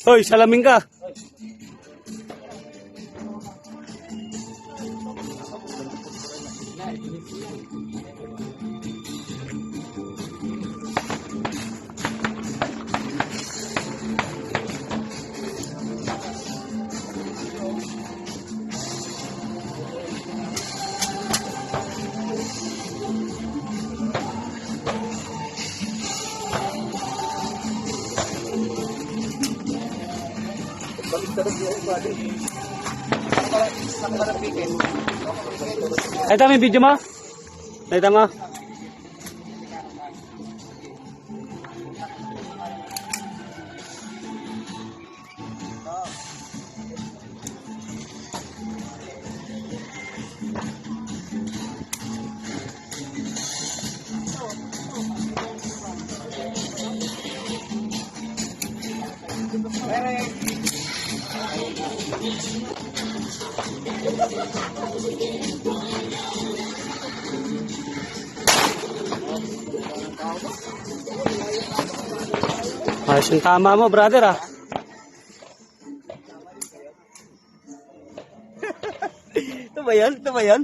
Hoy, salamin ka. Ito may video mo? Ito mo? Ayos yung tama mo, brother, ah. Ito ba yan? Ito ba yan?